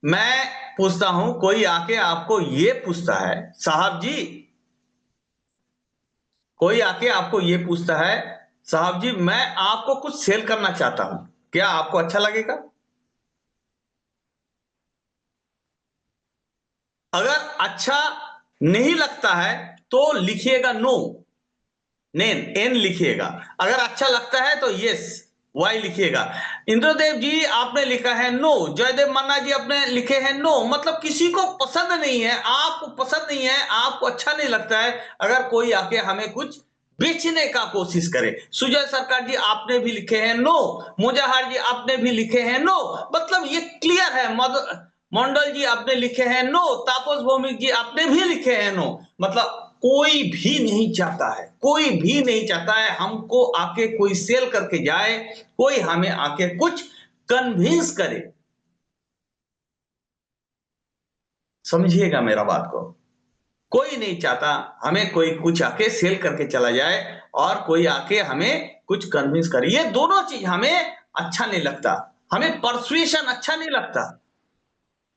मैं पूछता हूं, कोई आके आपको ये पूछता है, साहब जी, कोई आके आपको ये पूछता है, साहब जी मैं आपको कुछ सेल करना चाहता हूं, क्या आपको अच्छा लगेगा? अगर अच्छा नहीं लगता है तो लिखिएगा नो, नेन एन लिखिएगा। अगर अच्छा लगता है तो यस, वाई लिखिएगा। इंद्रदेव जी आपने लिखा है नो, जयदेव मन्ना जी आपने लिखे हैं नो, मतलब किसी को पसंद नहीं है, आपको पसंद नहीं है, आपको अच्छा नहीं लगता है अगर कोई आके हमें कुछ बेचने का कोशिश करे। सुजय सरकार जी आपने भी लिखे हैं नो, मुजाहर जी आपने भी लिखे हैं नो, मतलब ये क्लियर है। मंडल जी आपने लिखे हैं नो, तापस भौमिक जी आपने भी लिखे हैं नो, मतलब कोई भी नहीं चाहता है, कोई भी नहीं चाहता है हमको आके कोई सेल करके जाए, कोई हमें आके कुछ कन्विंस करे। समझिएगा मेरा बात को, कोई नहीं चाहता हमें कोई कुछ आके सेल करके चला जाए और कोई आके हमें कुछ कन्विंस करे। ये दोनों चीज हमें अच्छा नहीं लगता, हमें परसुएशन अच्छा नहीं लगता।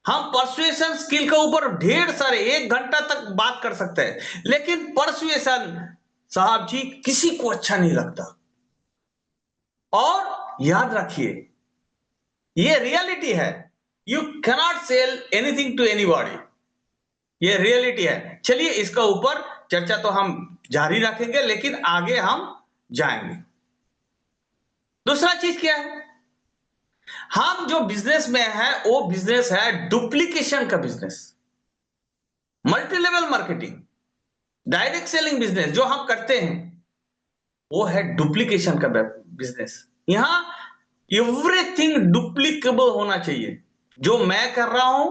हम परसुएशन स्किल के ऊपर ढेर सारे 1 घंटा तक बात कर सकते हैं, लेकिन परसुएशन साहब जी किसी को अच्छा नहीं लगता। और याद रखिए, ये रियलिटी है, you cannot sell anything to anybody, ये रियलिटी है। चलिए इसका ऊपर चर्चा तो हम जारी रखेंगे, लेकिन आगे हम जाएंगे। दूसरा चीज क्या है, हम जो बिजनेस में है वो बिजनेस है डुप्लीकेशन का business, multi level marketing, direct selling business जो हम करते हैं वो है डुप्लीकेशन का बिजनेस। यहां एवरीथिंग डुप्लीकेबल होना चाहिए। जो मैं कर रहा हूं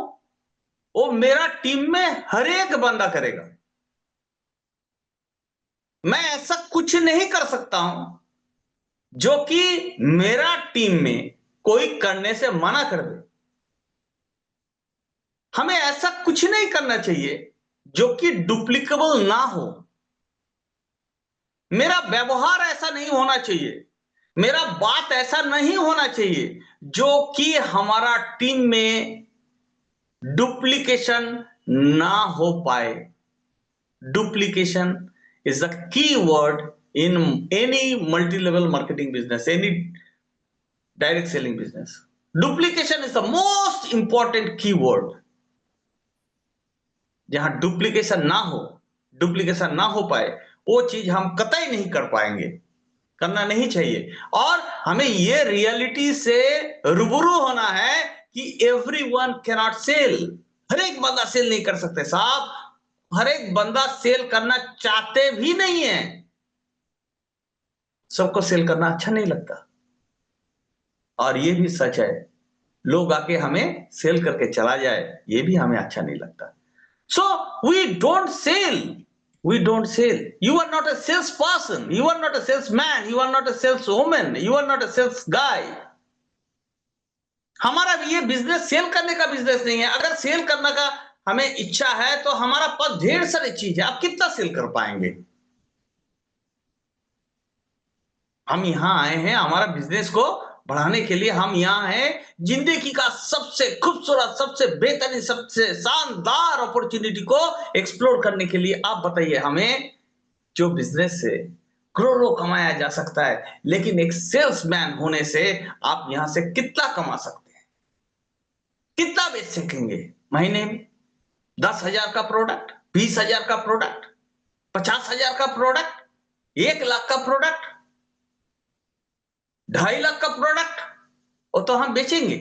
वो मेरा टीम में हर एक बंदा करेगा। मैं ऐसा कुछ नहीं कर सकता हूं जो कि मेरा टीम में कोई करने से मना कर दे। हमें ऐसा कुछ नहीं करना चाहिए जो कि डुप्लीकेबल ना हो। मेरा व्यवहार ऐसा नहीं होना चाहिए, मेरा बात ऐसा नहीं होना चाहिए जो कि हमारा टीम में डुप्लीकेशन ना हो पाए। Duplication is the key word in any multi-level marketing business, any direct selling business. Duplication is the most important keyword. जहां डुप्लीकेशन ना हो पाए, वो चीज हम कतई नहीं कर पाएंगे, करना नहीं चाहिए। और हमें ये रियलिटी से रूबरू होना है कि एवरीवन कैन नॉट सेल, हर एक बंदा सेल नहीं कर सकते साहब, हर एक बंदा सेल करना चाहते भी नहीं है, सबको सेल करना अच्छा नहीं लगता। और ये भी सच है, लोग आके हमें सेल करके चला जाए ये भी हमें अच्छा नहीं लगता। So we don't sell, we don't sell. You are not a salesperson, you are not a salesman, you are not a saleswoman, you are not a sales guy. हमारा ये business sell करने का business नहीं है। अगर cell करने का हमें इच्छा है तो हमारा पास ढेर सारी चीज है, आप कितना सेल कर पाएंगे? हम यहाँ आए हैं हमारा बिजनेस को बढ़ाने के लिए, हम यहाँ हैं जिंदगी का सबसे खूबसूरत, सबसे बेहतरीन, सबसे शानदार अपॉर्चुनिटी को एक्सप्लोर करने के लिए। आप बताइए हमें, जो बिजनेस से करोड़ों कमाया जा सकता है, लेकिन एक सेल्समैन होने से आप यहां से कितना कमा सकते हैं, कितना बेच सकेंगे महीने में? 10,000 का प्रोडक्ट, 20,000 का प्रोडक्ट, 50,000 का प्रोडक्ट, 1 लाख का प्रोडक्ट, 2.5 लाख का प्रोडक्ट, वो तो हम बेचेंगे।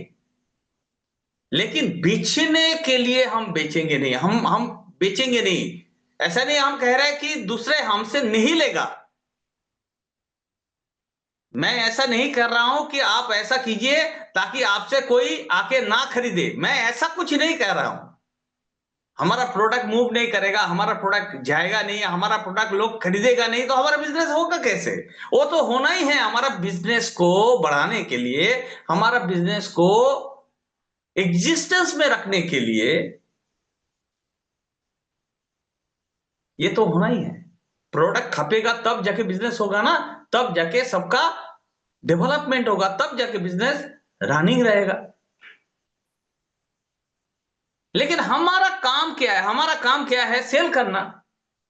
लेकिन बेचने के लिए हम बेचेंगे नहीं, हम बेचेंगे नहीं। ऐसा नहीं हम कह रहे हैं कि दूसरे हमसे नहीं लेगा, मैं ऐसा नहीं कर रहा हूं कि आप ऐसा कीजिए ताकि आपसे कोई आके ना खरीदे, मैं ऐसा कुछ नहीं कह रहा हूं। हमारा प्रोडक्ट मूव नहीं करेगा, हमारा प्रोडक्ट जाएगा नहीं, हमारा प्रोडक्ट लोग खरीदेगा नहीं, तो हमारा बिजनेस होगा कैसे? वो तो होना ही है। हमारा बिजनेस को बढ़ाने के लिए, हमारा बिजनेस को एग्जिस्टेंस में रखने के लिए ये तो होना ही है। प्रोडक्ट खपेगा तब जाके बिजनेस होगा ना, तब जाके सबका डेवलपमेंट होगा, तब जाके बिजनेस रनिंग रहेगा। लेकिन हमारा काम क्या है? हमारा काम क्या है? सेल करना।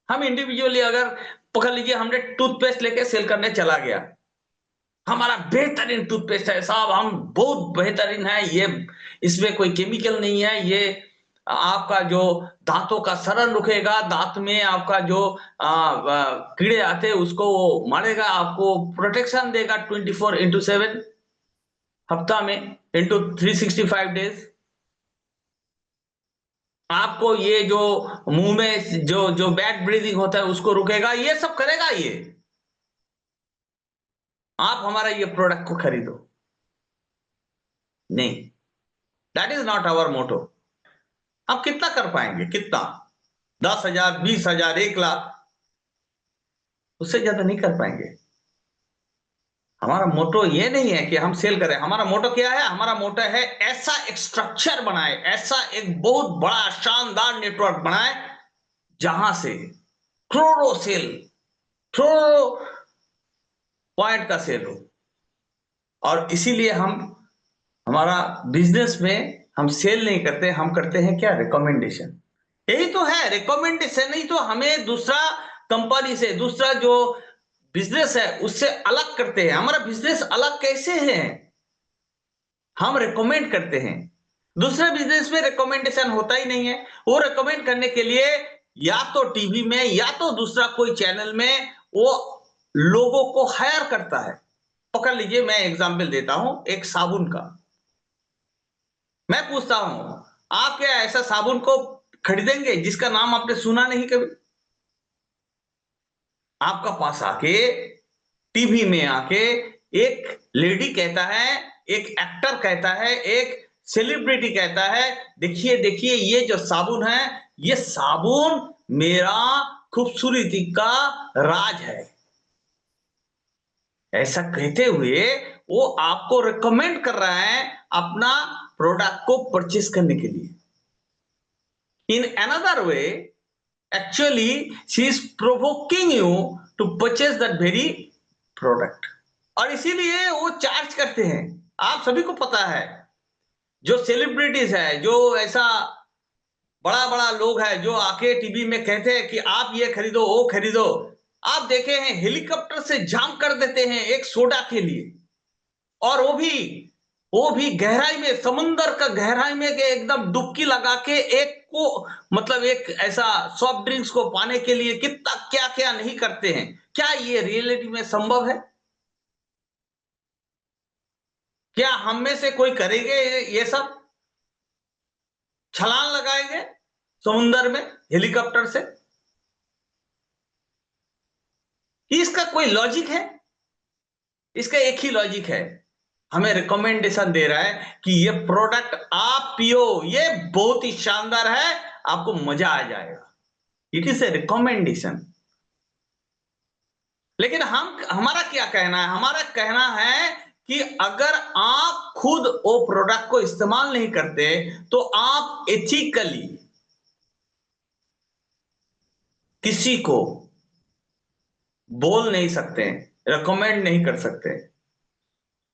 हम इंडिविजुअली अगर पकड़ लीजिए, हमने टूथपेस्ट लेके सेल करने चला गया, हमारा बेहतरीन टूथपेस्ट है साहब, हम बहुत बेहतरीन है, ये इसमें कोई केमिकल नहीं है, ये आपका जो दांतों का सड़न रुकेगा, दांत में आपका जो कीड़े आते हैं उसको वो मारेगा, आपको प्रोटेक्शन देगा 24/7 हफ्ता में, इंटू 365 डेज। आपको ये जो मुंह में जो जो बैड ब्रीदिंग होता है उसको रुकेगा, ये सब करेगा ये। आप हमारा ये प्रोडक्ट को खरीदो। नहीं, that is not our motto. आप कितना कर पाएंगे? कितना? 10,000, 20,000, 1 लाख, उससे ज्यादा नहीं कर पाएंगे। हमारा मोटो ये नहीं है कि हम सेल करें। हमारा मोटो क्या है? हमारा मोटो है ऐसा एक स्ट्रक्चर बनाए, ऐसा एक बहुत बड़ा शानदार नेटवर्क बनाए जहां से करोड़ों सेल, करोड़ों पॉइंट का सेल हो। और इसीलिए हम हमारा बिजनेस में हम सेल नहीं करते, हम करते हैं क्या? रिकमेंडेशन। यही तो है रिकमेंडेशन। नहीं तो हमें दूसरा कंपनी से, दूसरा जो बिजनेस है उससे अलग करते हैं। हमारा बिजनेस अलग कैसे है? हम रिकमेंड करते हैं। दूसरे बिजनेस में रिकमेंडेशन होता ही नहीं है। वो रिकमेंड करने के लिए या तो टीवी में या तो दूसरा कोई चैनल में वो लोगों को हायर करता है। पकड़ लीजिए, मैं एग्जांपल देता हूं एक साबुन का। मैं पूछता हूं, आप क्या ऐसा साबुन को खरीदेंगे जिसका नाम आपने सुना नहीं कभी? आपका पास आके, टीवी में आके एक लेडी कहता है, एक एक्टर कहता है, एक सेलिब्रिटी कहता है, देखिए देखिए ये जो साबुन है, ये साबुन मेरा खूबसूरती का राज है। ऐसा कहते हुए वो आपको रिकमेंड कर रहा है अपना प्रोडक्ट को परचेस करने के लिए। In another way, actually she is provoking you to purchase that very product। और इसीलिए वो चार्ज करते हैं। आप सभी को पता है, जो सेलिब्रिटीज है, जो ऐसा बड़ा बड़ा लोग है जो आके टीवी में कहते हैं कि आप ये खरीदो, वो खरीदो, आप देखे हैं हेलीकॉप्टर से जाम कर देते हैं एक सोडा के लिए। और वो भी गहराई में, समुंदर का गहराई में के एकदम डुबकी लगा के एक को, मतलब एक ऐसा सॉफ्ट ड्रिंक्स को पाने के लिए कितना क्या क्या नहीं करते हैं। क्या ये रियलिटी में संभव है? क्या हम में से कोई करेंगे ये सब? छलांग लगाएंगे समुंदर में हेलीकॉप्टर से? इसका कोई लॉजिक है? इसका एक ही लॉजिक है, हमें रिकमेंडेशन दे रहा है कि ये प्रोडक्ट आप पियो, ये बहुत ही शानदार है, आपको मजा आ जाएगा। It is A recommendation. लेकिन हमारा क्या कहना है? हमारा कहना है कि अगर आप खुद वो प्रोडक्ट को इस्तेमाल नहीं करते तो आप एथिकली किसी को बोल नहीं सकते, रिकमेंड नहीं कर सकते।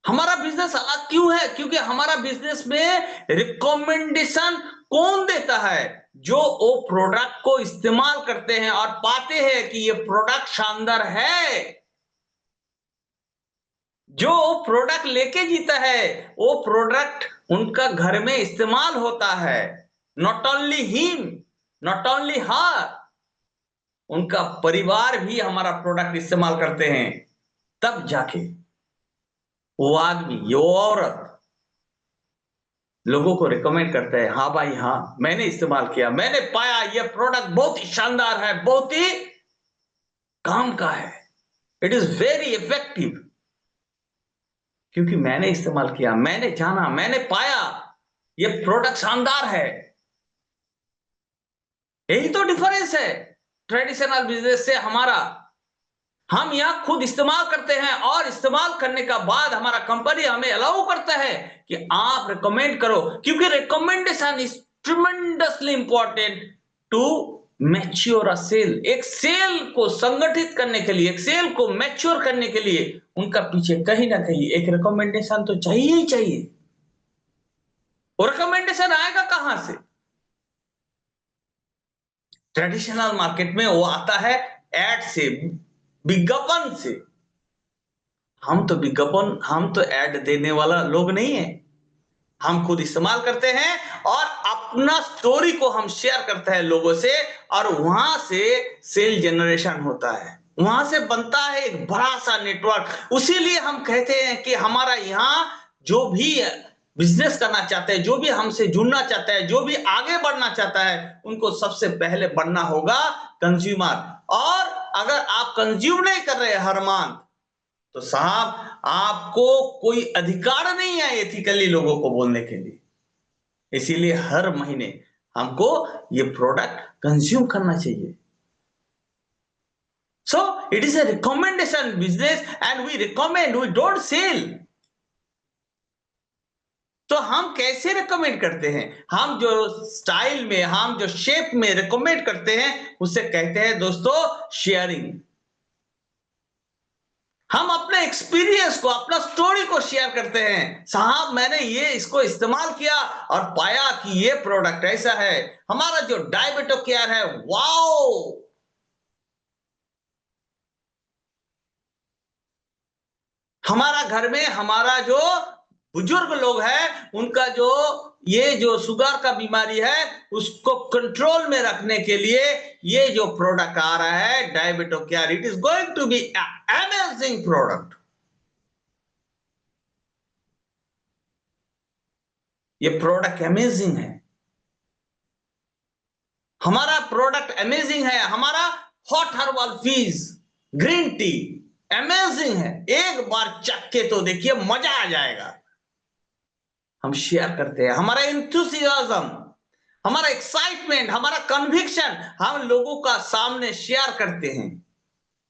हमारा बिजनेस अलग क्यों है? क्योंकि हमारा बिजनेस में रिकमेंडेशन कौन देता है? जो वो प्रोडक्ट को इस्तेमाल करते हैं और पाते हैं कि ये प्रोडक्ट शानदार है। जो प्रोडक्ट लेके जीता है वो प्रोडक्ट उनका घर में इस्तेमाल होता है। Not only him, not only her, उनका परिवार भी हमारा प्रोडक्ट इस्तेमाल करते हैं। तब जाके वो आदमी, वो औरत लोगों को रिकमेंड करता है, हाँ भाई हाँ, मैंने इस्तेमाल किया, मैंने पाया ये प्रोडक्ट बहुत ही शानदार है, बहुत ही काम का है, इट इज वेरी इफेक्टिव। क्योंकि मैंने इस्तेमाल किया, मैंने जाना, मैंने पाया ये प्रोडक्ट शानदार है। यही तो डिफरेंस है ट्रेडिशनल बिजनेस से हमारा। हम यहाँ खुद इस्तेमाल करते हैं और इस्तेमाल करने का बाद हमारा कंपनी हमें अलाउ करता है कि आप रिकमेंड करो, क्योंकि recommendation is tremendously important to mature a sale. एक सेल को संगठित करने के लिए, एक सेल को मैच्योर करने के लिए उनका पीछे कहीं ना कहीं एक रिकमेंडेशन तो चाहिए ही चाहिए। और रिकमेंडेशन आएगा कहां से? ट्रेडिशनल मार्केट में वो आता है एड से, विज्ञापन से। हम तो एड देने वाला लोग नहीं है। हम खुद इस्तेमाल करते हैं और अपना स्टोरी को हम शेयर करते हैं लोगों से, और वहां से सेल जनरेशन होता है, वहां से बनता है एक बड़ा सा नेटवर्क। उसीलिए हम कहते हैं कि हमारा यहाँ जो भी बिजनेस करना चाहते हैं, जो भी हमसे जुड़ना चाहता है, जो भी आगे बढ़ना चाहता है, उनको सबसे पहले बनना होगा कंज्यूमर। और अगर आप कंज्यूम नहीं कर रहे हर मंथ, तो साहब आपको कोई अधिकार नहीं है एथिकली लोगों को बोलने के लिए। इसीलिए हर महीने हमको ये प्रोडक्ट कंज्यूम करना चाहिए। So it is a recommendation business and we recommend, we don't sell. तो हम कैसे रिकमेंड करते हैं? हम जो स्टाइल में, हम जो शेप में रिकमेंड करते हैं, उसे कहते हैं दोस्तों शेयरिंग। हम अपने एक्सपीरियंस को, अपना स्टोरी को शेयर करते हैं। साहब मैंने ये इसको इस्तेमाल किया और पाया कि ये प्रोडक्ट ऐसा है। हमारा जो डायबिटो केयर है, वाओ, हमारा घर में हमारा जो बुजुर्ग लोग हैं, उनका जो ये जो शुगर का बीमारी है, उसको कंट्रोल में रखने के लिए ये जो प्रोडक्ट आ रहा है Diabeto care, it is going to be amazing product. ये प्रोडक्ट अमेजिंग है, हमारा प्रोडक्ट अमेजिंग है। हमारा हॉट हर्बल फीज ग्रीन टी अमेजिंग है। एक बार चख के तो देखिए, मजा आ जाएगा। हम शेयर करते हैं हमारा इंथुसियाज्म, हमारा एक्साइटमेंट, हमारा कन्विक्शन, हम लोगों का सामने शेयर करते हैं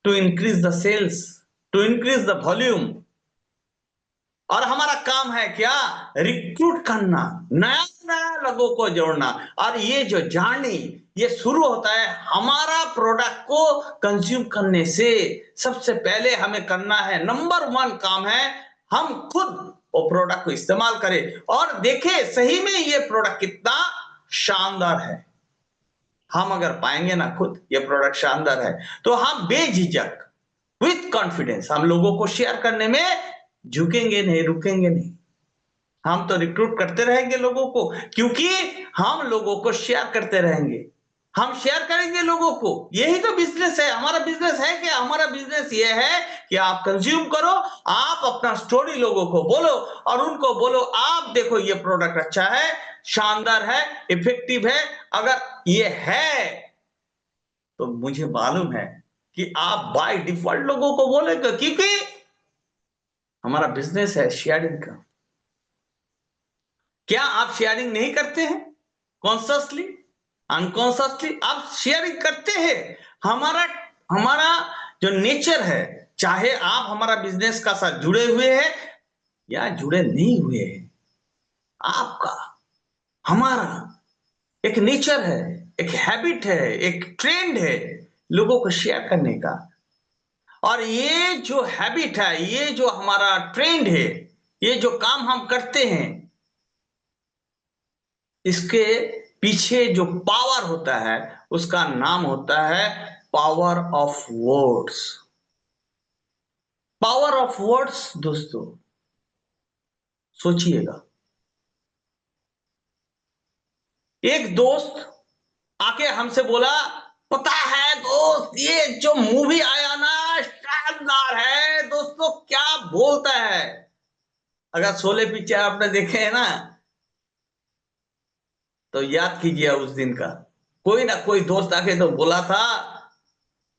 to increase the sales, to increase the volume. और हमारा काम है क्या? रिक्रूट करना, नया नया लोगों को जोड़ना। और ये जो जर्नी, ये शुरू होता है हमारा प्रोडक्ट को कंज्यूम करने से। सबसे पहले हमें करना है, नंबर 1 काम है, हम खुद वो प्रोडक्ट को इस्तेमाल करें और देखें सही में ये प्रोडक्ट कितना शानदार है। हम अगर पाएंगे ना खुद ये प्रोडक्ट शानदार है, तो हम बेझिझक विथ कॉन्फिडेंस हम लोगों को शेयर करने में झुकेंगे नहीं, रुकेंगे नहीं। हम तो रिक्रूट करते रहेंगे लोगों को, क्योंकि हम लोगों को शेयर करते रहेंगे। हम शेयर करेंगे लोगों को, यही तो बिजनेस है। हमारा बिजनेस है क्या? हमारा बिजनेस ये है कि आप कंज्यूम करो, आप अपना स्टोरी लोगों को बोलो और उनको बोलो, आप देखो ये प्रोडक्ट अच्छा है, शानदार है, इफेक्टिव है। अगर ये है तो मुझे मालूम है कि आप बाय डिफॉल्ट लोगों को बोलेंगे, क्योंकि हमारा बिजनेस है शेयरिंग का। क्या आप शेयरिंग नहीं करते हैं? कॉन्शियसली, अनकॉन्शियसली आप शेयरिंग करते हैं। हमारा हमारा जो नेचर है, चाहे आप हमारा बिजनेस का साथ जुड़े हुए हैं या जुड़े नहीं हुए हैं, आपका हमारा एक नेचर है, एक हैबिट है, एक ट्रेंड है लोगों को शेयर करने का। और ये जो हैबिट है, ये जो हमारा ट्रेंड है, ये जो काम हम करते हैं, इसके पीछे जो पावर होता है, उसका नाम होता है power of words. Power of words दोस्तों, सोचिएगा। एक दोस्त आके हमसे बोला, पता है दोस्त, ये जो मूवी आया ना, शानदार है दोस्तों, क्या बोलता है। अगर शोले पिक्चर आपने देखे हैं ना, तो याद कीजिए उस दिन का। कोई ना कोई दोस्त आके तो बोला था,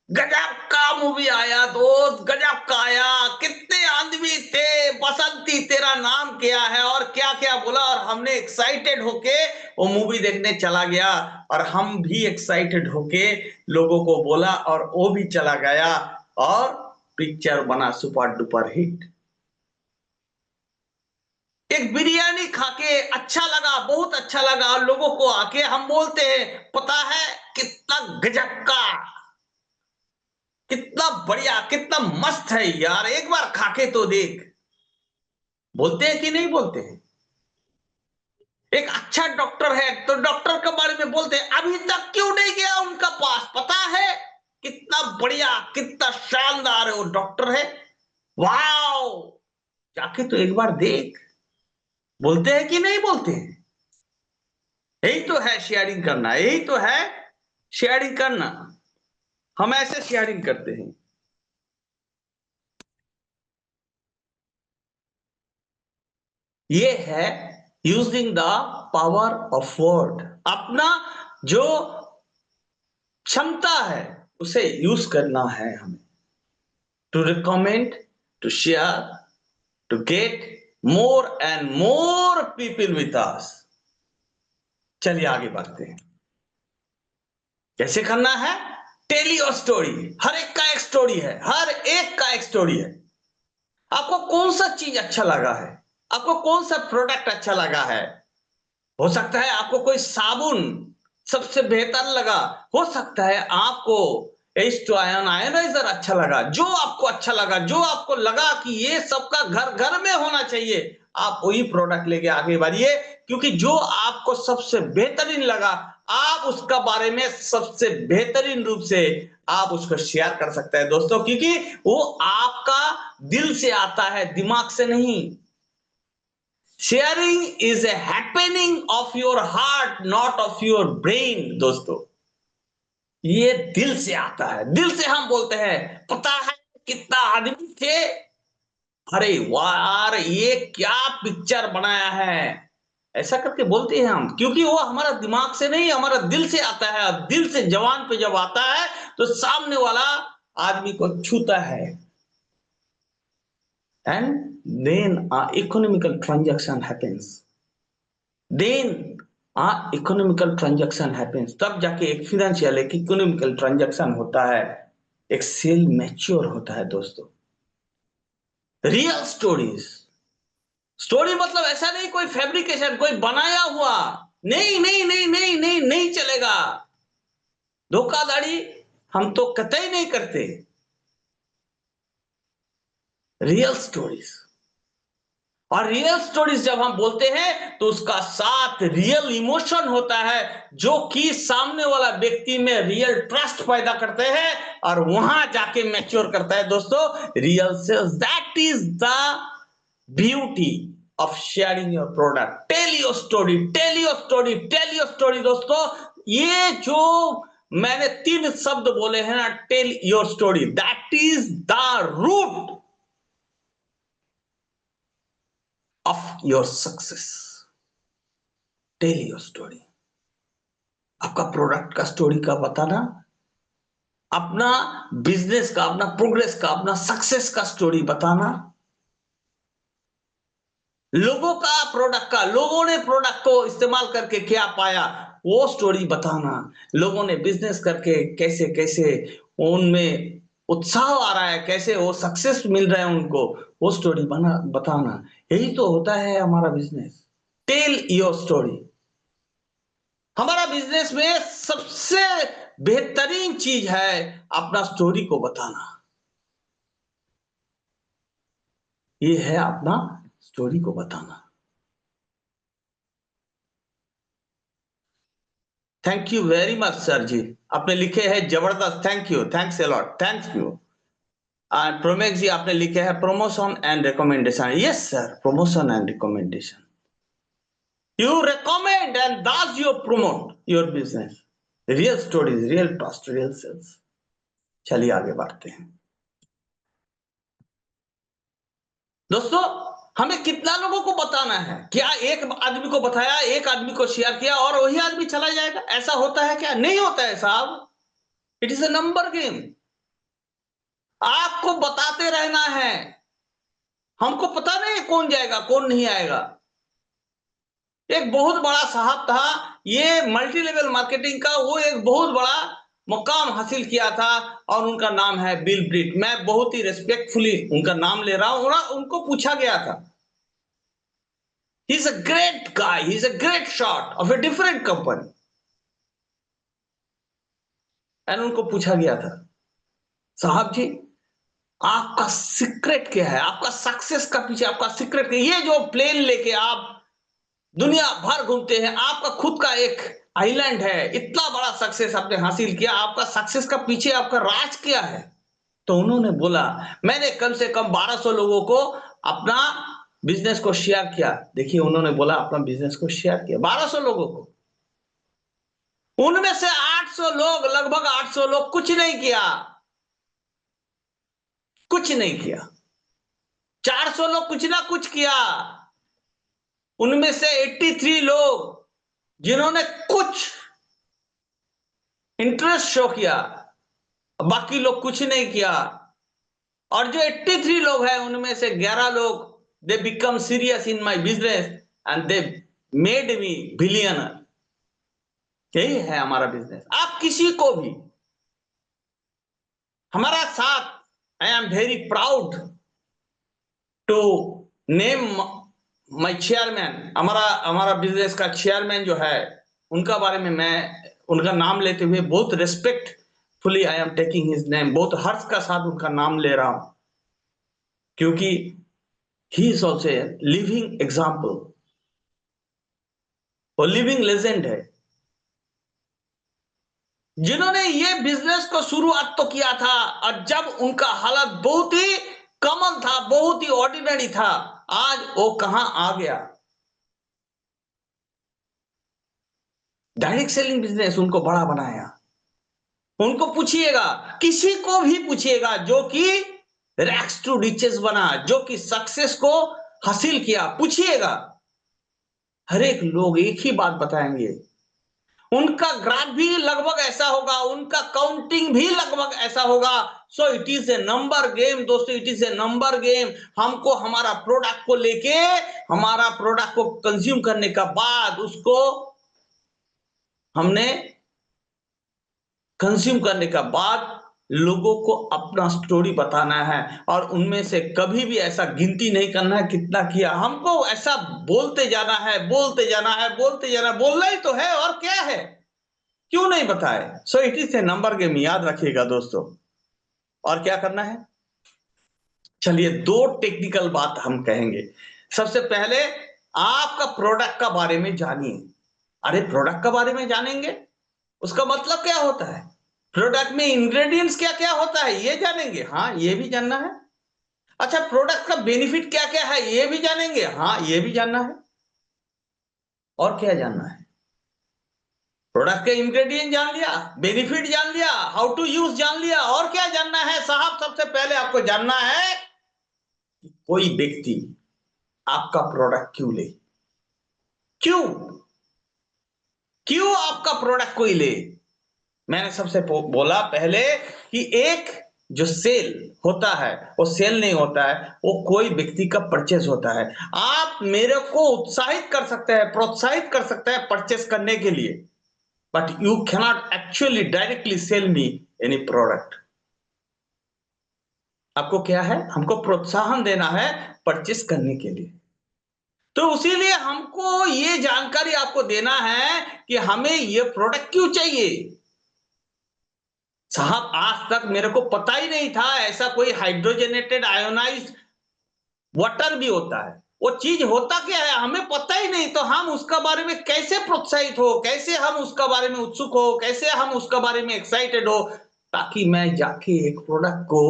गजब का मूवी आया दोस्त, गजब का आया, कितने आदमी थे, बसंती तेरा नाम क्या है, और क्या क्या बोला। और हमने एक्साइटेड होके वो मूवी देखने चला गया, और हम भी एक्साइटेड होके लोगों को बोला, और वो भी चला गया, और पिक्चर बना सुपर डुपर हिट। एक बिरयानी खाके अच्छा लगा, बहुत अच्छा लगा, और लोगों को आके हम बोलते हैं, पता है कितना गजब का, कितना बढ़िया, कितना मस्त है यार, एक बार खाके तो देख। बोलते हैं कि नहीं बोलते हैं? एक अच्छा डॉक्टर है तो डॉक्टर के बारे में बोलते हैं, अभी तक क्यों नहीं गया उनका पास, पता है कितना बढ़िया, कितना शानदार है वो डॉक्टर है, वाओ, जाके तो एक बार देख। बोलते हैं कि नहीं बोलते हैं? यही तो है शेयरिंग करना, यही तो है शेयरिंग करना। हम ऐसे शेयरिंग करते हैं। ये है using the power of word. अपना जो क्षमता है उसे यूज करना है हमें, to recommend, to share, to get more and more people with us. चलिए आगे बढ़ते हैं। कैसे करना है? Tell your story. हर एक का एक स्टोरी है, हर एक का एक स्टोरी है। आपको कौन सा चीज अच्छा लगा है, आपको कौन सा प्रोडक्ट अच्छा लगा है? हो सकता है आपको कोई साबुन सबसे बेहतर लगा, हो सकता है आपको H2 आयोनाइजर अच्छा लगा। जो आपको अच्छा लगा, जो आपको लगा कि ये सबका घर घर में होना चाहिए, आप वही प्रोडक्ट लेके आगे बढ़िए, क्योंकि जो आपको सबसे बेहतरीन लगा, आप उसका बारे में सबसे बेहतरीन रूप से आप उसको शेयर कर सकते हैं दोस्तों, क्योंकि वो आपका दिल से आता है, दिमाग से नहीं। Sharing is a happening of your heart, not of your brain दोस्तों। ये दिल से आता है, दिल से हम बोलते हैं। पता है कितना आदमी थे, अरे वाह ये क्या पिक्चर बनाया है, ऐसा करके बोलते हैं हम, क्योंकि वो हमारा दिमाग से नहीं, हमारा दिल से आता है। और दिल से जवान पे जब आता है तो सामने वाला आदमी को छूता है। And then economical transaction happens. Then economical transaction happens. तब जाके एक फिनेंशियल, एक इकोनॉमिकल ट्रांजैक्शन होता है, एक सेल मैच्योर होता है दोस्तों। रियल स्टोरीज, स्टोरी मतलब ऐसा नहीं कोई फैब्रिकेशन, कोई बनाया हुआ, नहीं नहीं नहीं नहीं नहीं नहीं चलेगा। धोखाधड़ी हम तो कतई नहीं करते। रियल स्टोरीज, और रियल स्टोरीज जब हम बोलते हैं तो उसका साथ रियल इमोशन होता है, जो कि सामने वाला व्यक्ति में रियल ट्रस्ट पैदा करते हैं और वहां जाके मैच्योर करता है दोस्तों real sales. That is the beauty of sharing your product. Tell your story, tell your story, tell your story दोस्तों। ये जो मैंने 3 शब्द बोले हैं ना, tell your story, that is the root of your success. Tell your story. आपका product का स्टोरी का बताना, अपना बिजनेस का, अपना प्रोग्रेस का, अपना सक्सेस का स्टोरी बताना, लोगों का प्रोडक्ट का, लोगों ने प्रोडक्ट को इस्तेमाल करके क्या पाया वो स्टोरी बताना, लोगों ने बिजनेस करके कैसे कैसे उनमें उत्साह आ रहा है, कैसे वो सक्सेस मिल रहा है उनको, वो स्टोरी बताना। यही तो होता है हमारा बिजनेस। Tell your story. हमारा बिजनेस में सबसे बेहतरीन चीज है अपना स्टोरी को बताना। ये है अपना स्टोरी को बताना। Thank you very much sir ji, आपने लिखे हैं जबरदस्त, thank you, thanks a lot, thank you. And Promax ji आपने लिखे हैं promotion and recommendation. Yes sir, promotion and recommendation, you recommend and thus you promote your business. Real stories, real trust, real sales. चलिए आगे बढ़ते हैं दोस्तों। हमें कितना लोगों को बताना है? क्या एक आदमी को बताया, एक आदमी को शेयर किया और वही आदमी चला जाएगा? ऐसा होता है क्या? नहीं होता है साहब। It is a number game. आपको बताते रहना है। हमको पता नहीं कौन जाएगा कौन नहीं आएगा। एक बहुत बड़ा साहब था, ये मल्टी लेवल मार्केटिंग का वो एक बहुत बड़ा मुकाम हासिल किया था, और उनका नाम है बिल ब्रीट। मैं बहुत ही रेस्पेक्टफुली उनका नाम ले रहा हूं। उनको पूछा गया था, he's a great guy, he's a great shot of a different company, and उनको पूछा गया था, साहब जी आपका सीक्रेट क्या है, आपका सक्सेस का पीछे आपका सीक्रेट क्या है? ये जो प्लेन लेके आप दुनिया भर घूमते हैं, आपका खुद का एक आइलैंड है, इतना बड़ा सक्सेस आपने हासिल किया, आपका सक्सेस का पीछे आपका राज क्या है? तो उन्होंने बोला, मैंने कम से कम 1200 लोगों को अपना बिजनेस को शेयर किया। देखिए, उन्होंने बोला अपना बिजनेस को शेयर किया 1200 लोगों को। उनमें से 800 लोग, लगभग 800 लोग कुछ नहीं किया, कुछ नहीं किया। 400 लोग कुछ ना कुछ किया। उनमें से 83 लोग जिन्होंने कुछ इंटरेस्ट शो किया, बाकी लोग कुछ नहीं किया। और जो 83 लोग हैं उनमें से 11 लोग they become serious in my business and they made me billionaire. यही है हमारा बिजनेस। आप किसी को भी हमारा साथ, I am very proud to name my chairman, हमारा हमारा बिजनेस का चेयरमैन जो है, उनका बारे में मैं उनका नाम लेते हुए बहुत respectfully I am taking his name, बहुत हर्ष का साथ उनका नाम ले रहा हूं, क्योंकि he is also a living example, वो लिविंग लेजेंड है, जिन्होंने ये बिजनेस को शुरुआत तो किया था, और जब उनका हालत बहुत ही कॉमन था, बहुत ही ऑर्डिनरी था, आज वो कहां आ गया। डायरेक्ट सेलिंग बिजनेस उनको बड़ा बनाया। उनको पूछिएगा, किसी को भी पूछिएगा जो कि रैक्स टू रिचेस बना, जो कि सक्सेस को हासिल किया, पूछिएगा, हर एक लोग एक ही बात बताएंगे। उनका ग्राफ भी लगभग ऐसा होगा, उनका काउंटिंग भी लगभग ऐसा होगा। So it is a number game दोस्तों, it is a number game. हमको हमारा प्रोडक्ट को लेके, हमारा प्रोडक्ट को कंज्यूम करने का बाद उसको हमने कंज्यूम करने का बाद लोगों को अपना स्टोरी बताना है, और उनमें से कभी भी ऐसा गिनती नहीं करना है कितना किया। हमको ऐसा बोलते जाना है, बोलते जाना है, बोलते जाना, बोलना ही तो है, और क्या है, क्यों नहीं बताए। सो it is a number game, याद रखिएगा दोस्तों। और क्या करना है, चलिए दो टेक्निकल बात हम कहेंगे। सबसे पहले, आपका प्रोडक्ट का बारे में जानिए। अरे प्रोडक्ट का बारे में जानेंगे, उसका मतलब क्या होता है, प्रोडक्ट में इंग्रेडिएंट्स क्या क्या होता है ये जानेंगे, हाँ ये भी जानना है। अच्छा, प्रोडक्ट का बेनिफिट क्या क्या है ये भी जानेंगे, हाँ ये भी जानना है। और क्या जानना है, प्रोडक्ट के इंग्रेडिएंट जान लिया, बेनिफिट जान लिया, हाउ टू यूज जान लिया, और क्या जानना है साहब, सबसे पहले आपको जानना है कि कोई व्यक्ति आपका प्रोडक्ट क्यों ले, क्यों, क्यों आपका प्रोडक्ट कोई ले। मैंने सबसे बोला पहले कि एक जो सेल होता है वो सेल नहीं होता है, वो कोई व्यक्ति का परचेज होता है। आप मेरे को उत्साहित कर सकते हैं, प्रोत्साहित कर सकते हैं परचेस करने के लिए, but you cannot actually directly cell me any product. आपको क्या है, हमको प्रोत्साहन देना है परचेस करने के लिए। तो उसीलिए हमको ये जानकारी आपको देना है कि हमें ये प्रोडक्ट क्यों चाहिए। साहब आज तक मेरे को पता ही नहीं था ऐसा कोई हाइड्रोजनेटेड आयोनाइज्ड वाटर भी होता है। वो चीज होता क्या है हमें पता ही नहीं, तो हम उसका बारे में कैसे प्रोत्साहित हो, कैसे हम उसका बारे में उत्सुक हो, कैसे हम उसका बारे में एक्साइटेड हो, ताकि मैं जाके एक प्रोडक्ट को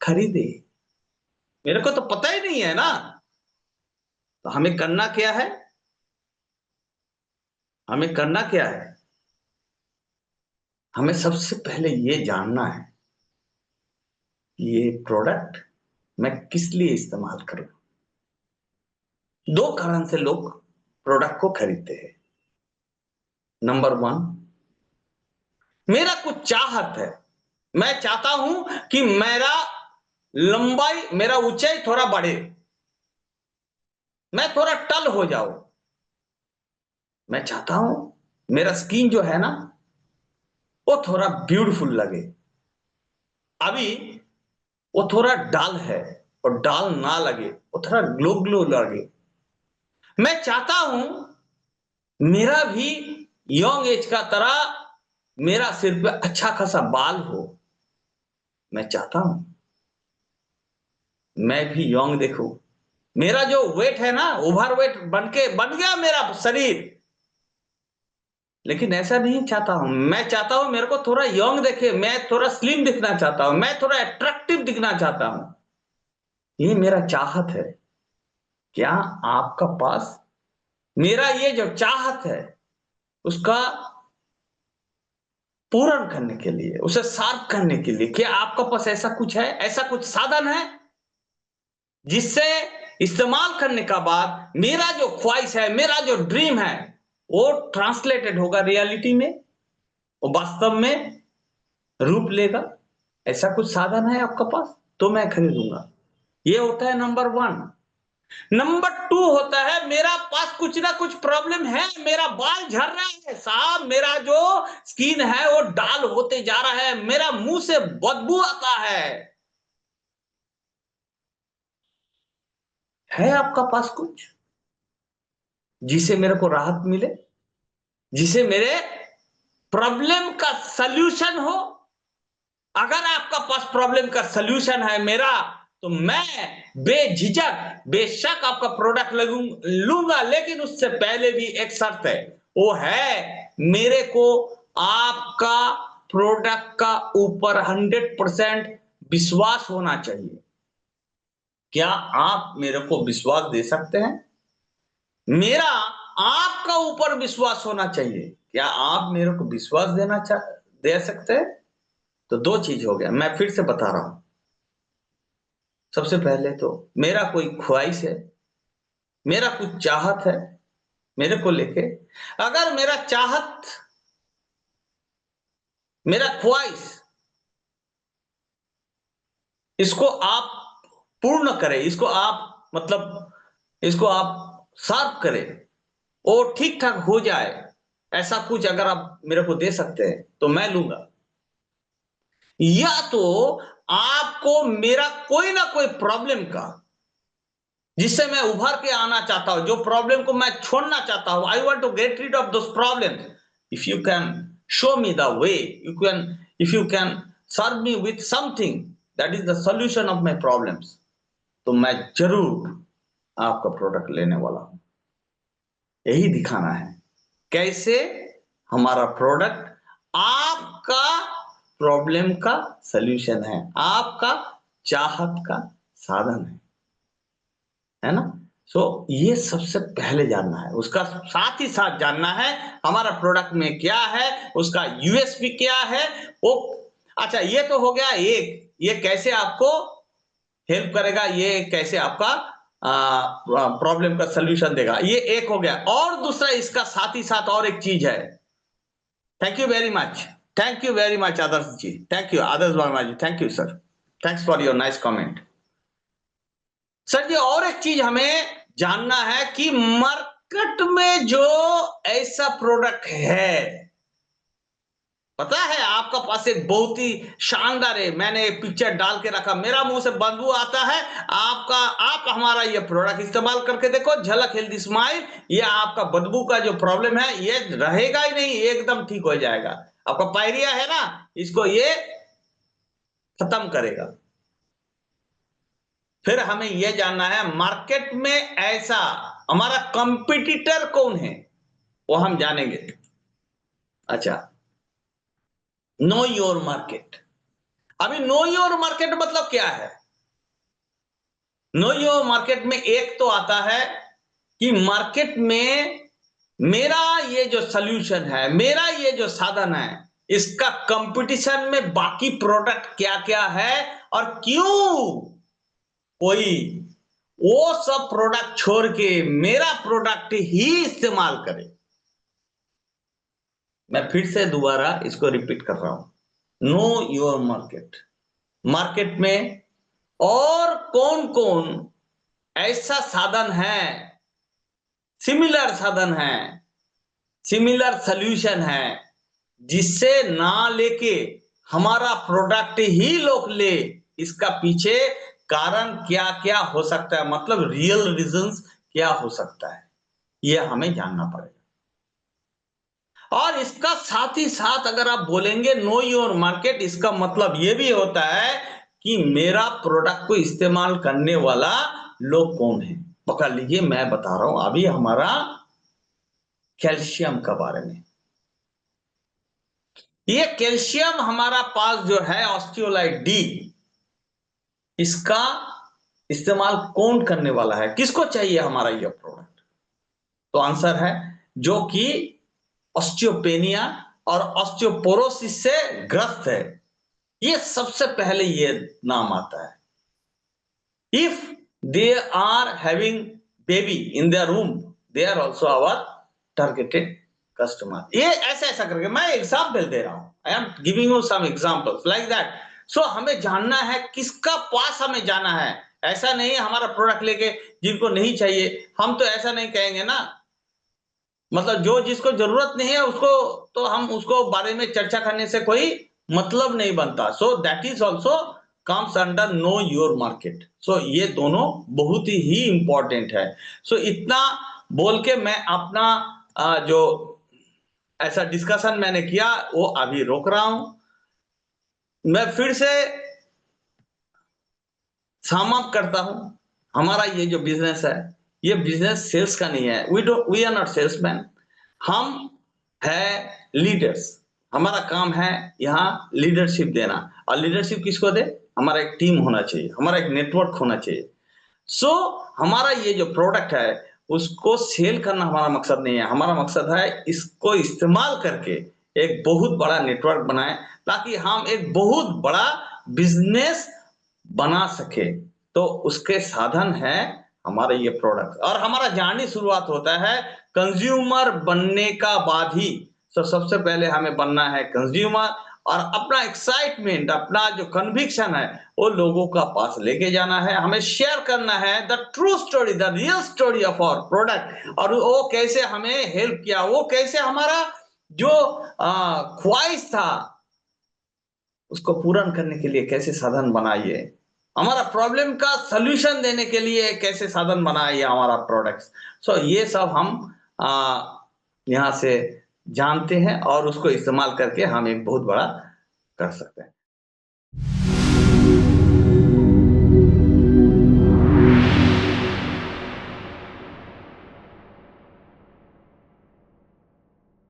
खरीदे। मेरे को तो पता ही नहीं है ना। तो हमें करना क्या है, हमें करना क्या है, हमें सबसे पहले ये जानना है कि ये प्रोडक्ट मैं किस लिए इस्तेमाल करूं। दो कारण से लोग प्रोडक्ट को खरीदते हैं। नंबर वन, मेरा कुछ चाहत है, मैं चाहता हूं कि मेरा लंबाई, मेरा ऊंचाई थोड़ा बढ़े, मैं थोड़ा टल हो जाऊं। मैं चाहता हूं मेरा स्किन जो है ना वो थोड़ा ब्यूटीफुल लगे। अभी वो थोड़ा डल है, और डल ना लगे, वो थोड़ा ग्लो ग्लो लगे। मैं चाहता हूं मेरा भी यंग एज का तरह मेरा सिर पे अच्छा खासा बाल हो। मैं चाहता हूं मैं भी यंग देखूं, मेरा जो वेट है ना, ओवर वेट बन गया मेरा शरीर, लेकिन ऐसा नहीं चाहता हूं। मैं चाहता हूं मेरे को थोड़ा यंग देखे, मैं थोड़ा स्लिम दिखना चाहता हूं, मैं थोड़ा अट्रैक्टिव दिखना चाहता हूं। ये मेरा चाहत है। क्या आपका पास मेरा ये जो चाहत है उसका पूर्ण करने के लिए, उसे शार्प करने के लिए, क्या आपका पास ऐसा कुछ है, ऐसा कुछ साधन है जिससे इस्तेमाल करने का बाद मेरा जो ख्वाहिश है, मेरा जो ड्रीम है, वो ट्रांसलेटेड होगा रियलिटी में, वो वास्तव में रूप लेगा? ऐसा कुछ साधन है आपका पास तो मैं खरीदूंगा। ये होता है नंबर 1। नंबर 2 होता है मेरा पास कुछ ना कुछ प्रॉब्लम है, मेरा बाल झड़ रहा है साहब, मेरा जो स्किन है वो डाल होते जा रहा है, मेरा मुंह से बदबू आता है आपका पास कुछ जिसे मेरे को राहत मिले, जिसे मेरे प्रॉब्लम का सल्यूशन हो? अगर आपका पास प्रॉब्लम का सल्यूशन है मेरा, तो मैं बेझिझक बेशक आपका प्रोडक्ट लूंगा, लेकिन उससे पहले भी एक शर्त है, वो है मेरे को आपका प्रोडक्ट का ऊपर 100% विश्वास होना चाहिए। क्या आप मेरे को विश्वास दे सकते हैं? मेरा आपका ऊपर विश्वास होना चाहिए। क्या आप मेरे को विश्वास दे सकते हैं? तो 2 चीज हो गया, मैं फिर से बता रहा हूं। सबसे पहले तो मेरा कोई ख्वाहिश है, मेरा कुछ चाहत है मेरे को लेके। अगर मेरा चाहत, मेरा ख्वाहिश, इसको आप पूर्ण करें, इसको आप मतलब इसको आप शार्प करें, और ठीक ठाक हो जाए, ऐसा कुछ अगर आप मेरे को दे सकते हैं तो मैं लूंगा। या तो आपको मेरा कोई ना कोई प्रॉब्लम का, जिससे मैं उभर के आना चाहता हूं, जो प्रॉब्लम को मैं छोड़ना चाहता हूं, I want to get rid of those problem, if you can show me the way, if you can serve me with something that is the solution of my problems, तो मैं जरूर आपका प्रोडक्ट लेने वाला हूं। यही दिखाना है कैसे हमारा प्रोडक्ट आपका प्रॉब्लम का सॉल्यूशन है, आपका चाहत का साधन है ना? सो ये सबसे पहले जानना है, उसका साथ ही साथ जानना है हमारा प्रोडक्ट में क्या है, उसका यूएसपी क्या है वो। अच्छा, ये तो हो गया एक, ये कैसे आपको हेल्प करेगा, ये कैसे आपका प्रॉब्लम का सॉल्यूशन देगा, ये एक हो गया। और दूसरा इसका साथ ही साथ और एक चीज है। Thank you very much, thank you very much Adarsh ji, thank you Adarsh Verma ji, thank you sir, thanks for your nice comment. Sir ji, और एक चीज हमें जानना है कि मार्केट में जो ऐसा प्रोडक्ट है, पता है आपका पास एक बहुत ही शानदार है, मैंने एक पिक्चर डाल के रखा, मेरा मुंह से बदबू आता है, आप हमारा ये प्रोडक्ट इस्तेमाल करके देखो, झलक हेल्दी स्माइल, ये आपका बदबू का जो प्रॉब्लम है ये रहेगा ही नहीं, एकदम ठीक हो जाएगा। आपका पायरिया है ना, इसको ये खत्म करेगा। फिर हमें यह जानना है मार्केट में ऐसा हमारा कंपटीटर कौन है, वो हम जानेंगे। अच्छा, नो योर मार्केट। अभी नो योर मार्केट मतलब क्या है? नो योर मार्केट में एक तो आता है कि मार्केट में मेरा ये जो सॉल्यूशन है, मेरा ये जो साधन है, इसका कंपटीशन में बाकी प्रोडक्ट क्या क्या है, और क्यों कोई वो सब प्रोडक्ट छोड़ के मेरा प्रोडक्ट ही इस्तेमाल करे। मैं फिर से दोबारा इसको रिपीट कर रहा हूं, नो योर मार्केट। मार्केट में और कौन कौन ऐसा साधन है, सिमिलर साधन है, सिमिलर सॉल्यूशन है, जिससे ना लेके हमारा प्रोडक्ट ही लोग ले, इसका पीछे कारण क्या क्या हो सकता है, मतलब रियल रीजंस क्या हो सकता है, यह हमें जानना पड़ेगा। और इसका साथ ही साथ अगर आप बोलेंगे नो योर मार्केट, इसका मतलब यह भी होता है कि मेरा प्रोडक्ट को इस्तेमाल करने वाला लोग कौन है। पकड़ लीजिए, मैं बता रहा हूं अभी हमारा कैल्शियम के बारे में। ये कैल्शियम हमारा पास जो है ऑस्टियोलाइट डी, इसका इस्तेमाल कौन करने वाला है, किसको चाहिए हमारा ये प्रोडक्ट? तो आंसर है जो कि ऑस्टियोपेनिया और ऑस्टियोपोरोसिस से ग्रस्त है, ये सबसे पहले ये नाम आता है। If they are having baby in their room, they are also our targeted customer. ये ऐसा ऐसा करके मैं एग्जाम्पल दे रहा हूं, I am giving you some examples like that. So हमें जानना है किसका पास हमें जाना है, ऐसा नहीं हमारा प्रोडक्ट लेके जिनको नहीं चाहिए, हम तो ऐसा नहीं कहेंगे ना, मतलब जो जिसको जरूरत नहीं है उसको तो हम उसको बारे में चर्चा करने से कोई मतलब नहीं बनता। So that is also comes under know your market. So ये दोनों बहुत ही इंपॉर्टेंट है। सो इतना बोल के मैं अपना जो ऐसा डिस्कशन मैंने किया वो अभी रोक रहा हूं। मैं फिर से सम अप करता हूं, हमारा ये जो बिजनेस है ये बिजनेस सेल्स का नहीं है। वी आर नॉट सेल्समैन, हम है लीडर्स। हमारा काम है यहाँ लीडरशिप देना, और लीडरशिप किसको दे? हमारा एक टीम होना चाहिए, हमारा एक नेटवर्क होना चाहिए। सो हमारा ये जो प्रोडक्ट है उसको सेल करना हमारा मकसद नहीं है, हमारा मकसद है इसको इस्तेमाल करके एक बहुत बड़ा नेटवर्क बनाए, ताकि हम एक बहुत बड़ा बिजनेस बना सके। तो उसके साधन है हमारे ये प्रोडक्ट, और हमारा जर्नी शुरुआत होता है कंज्यूमर बनने का बाद ही। तो सबसे पहले हमें बनना है कंज्यूमर, और अपना एक्साइटमेंट, अपना जो कन्विक्शन है वो लोगों का पास लेके जाना है। हमें शेयर करना है the true story, the real story of our product, और वो कैसे हमें हेल्प किया, वो कैसे हमारा जो ख्वाहिश था उसको पूर्ण करने के लिए कैसे साधन बनाइए, हमारा प्रॉब्लम का सॉल्यूशन देने के लिए कैसे साधन बनाइए हमारा प्रोडक्ट्स। सो ये सब हम यहाँ से जानते हैं, और उसको इस्तेमाल करके हम एक बहुत बड़ा कर सकते हैं।